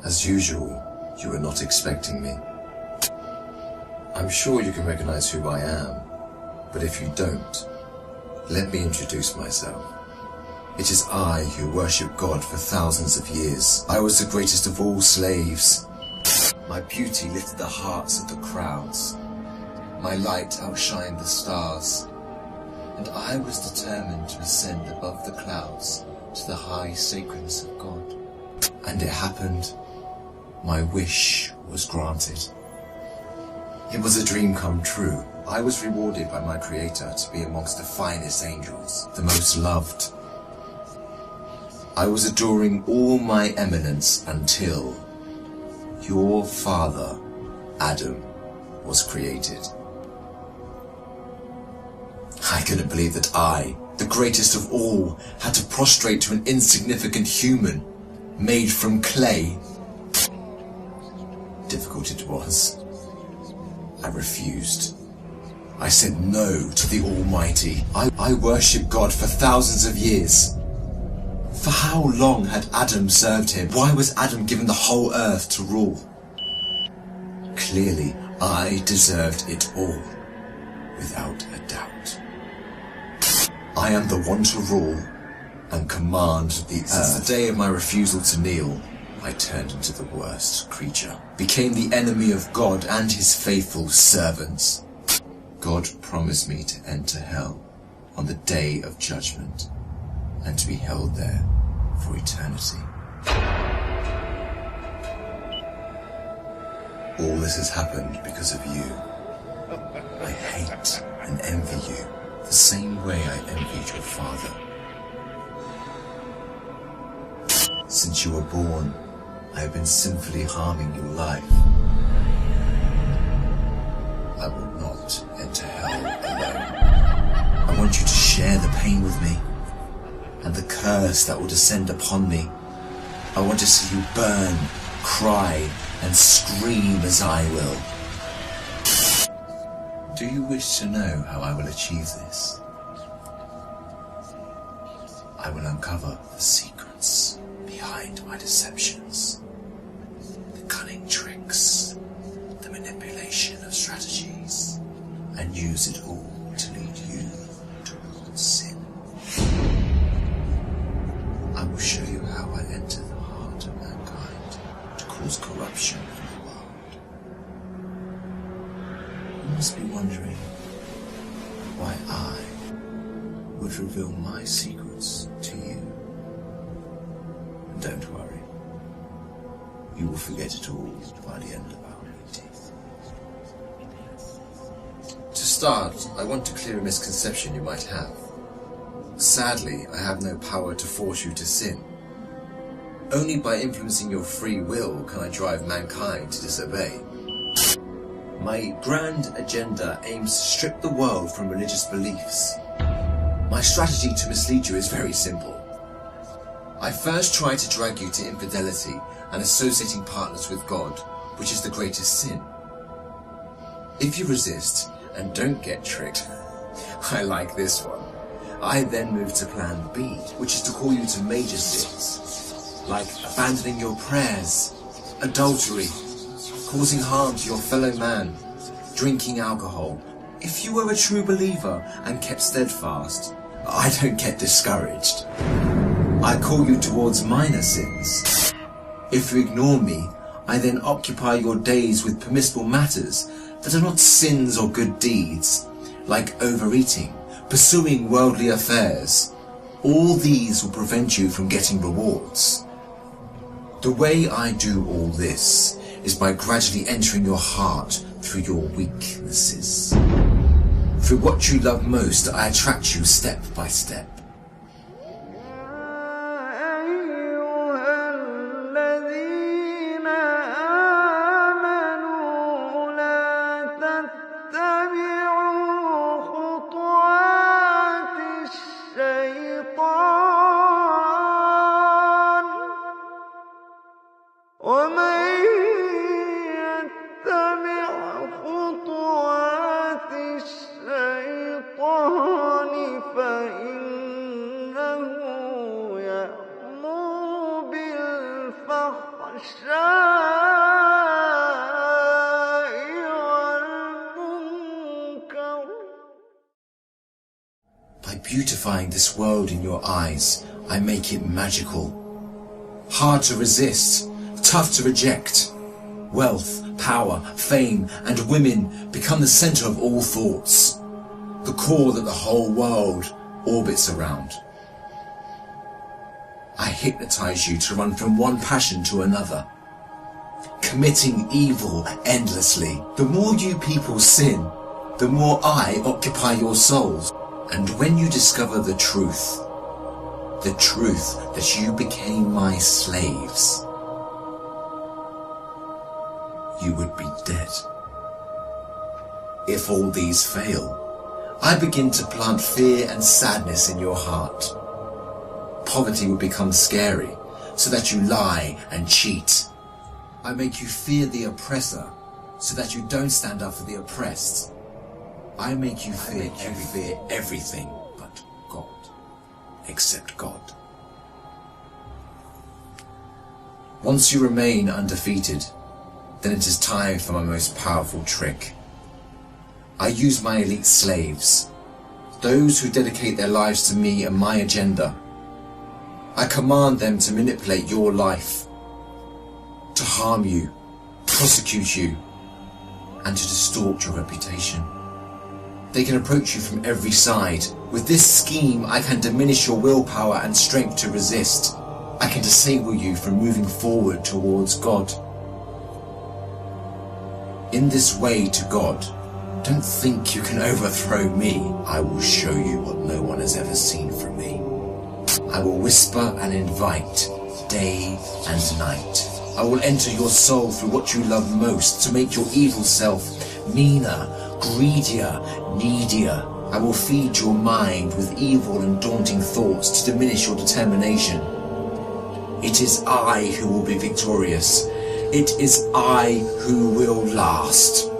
As usual, you were not expecting me. I'm sure you can recognize who I am, but if you don't, let me introduce myself. It is I who worship God for thousands of years. I was the greatest of all slaves. My beauty lifted the hearts of the crowds. My light outshined the stars. And I was determined to ascend above the clouds to the high sacredness of God. And it happened. My wish was granted. It was a dream come true. I was rewarded by my Creator to be amongst the finest angels, the most loved. I was adoring all my eminence until your father, Adam, was created. I couldn't believe that I, the greatest of all, had to prostrate to an insignificant human made from clay. Difficult it was. I refused. I said no to the Almighty. I worshipped God for thousands of years. For how long had Adam served him? Why was Adam given the whole earth to rule? Clearly, I deserved it all, without a doubt. I am the one to rule and command the earth. Since the day of my refusal to kneel, I turned into the worst creature, became the enemy of God and his faithful servants. God promised me to enter hell on the day of judgment and to be held there for eternity. All this has happened because of you. I hate and envy you the same way I envied your father. Since you were born, I have been sinfully harming your life. I will not enter hell alone. I want you to share the pain with me and the curse that will descend upon me. I want to see you burn, cry, and scream as I will. Do you wish to know how I will achieve this? I will uncover the secrets behind my deceptions, the cunning tricks, the manipulation of strategies, and use it all to lead you towards sin. I will show you how I enter the heart of mankind to cause corruption in the world. You must be wondering why I would reveal my secrets to you. Don't worry. You will forget it all by the end of our meeting. To start, I want to clear a misconception you might have. Sadly, I have no power to force you to sin. Only by influencing your free will can I drive mankind to disobey. My grand agenda aims to strip the world from religious beliefs. My strategy to mislead you is very simple. I first try to drag you to infidelity and associating partners with God, which is the greatest sin. If you resist and don't get tricked, I like this one. I then move to plan B, which is to call you to major sins, like abandoning your prayers, adultery, causing harm to your fellow man, drinking alcohol. If you were a true believer and kept steadfast, I don't get discouraged. I call you towards minor sins. If you ignore me, I then occupy your days with permissible matters that are not sins or good deeds, like overeating, pursuing worldly affairs. All these will prevent you from getting rewards. The way I do all this is by gradually entering your heart through your weaknesses. Through what you love most, I attract you step by step. فإن Beautifying this world in your eyes, I make it magical. Hard to resist, tough to reject. Wealth, power, fame, and women become the center of all thoughts, the core that the whole world orbits around. I hypnotize you to run from one passion to another, committing evil endlessly. The more you people sin, the more I occupy your souls. And when you discover the truth that you became my slaves, you would be dead. If all these fail, I begin to plant fear and sadness in your heart. Poverty would become scary, so that you lie and cheat. I make you fear the oppressor, so that you don't stand up for the oppressed. I make you fear everything but God, except God. Once you remain undefeated, then it is time for my most powerful trick. I use my elite slaves, those who dedicate their lives to me and my agenda. I command them to manipulate your life, to harm you, prosecute you, and to distort your reputation. They can approach you from every side. With this scheme, I can diminish your willpower and strength to resist. I can disable you from moving forward towards God. In this way to God, don't think you can overthrow me. I will show you what no one has ever seen from me. I will whisper and invite, day and night. I will enter your soul through what you love most to make your evil self meaner, greedier, needier. I will feed your mind with evil and daunting thoughts to diminish your determination. It is I who will be victorious. It is I who will last.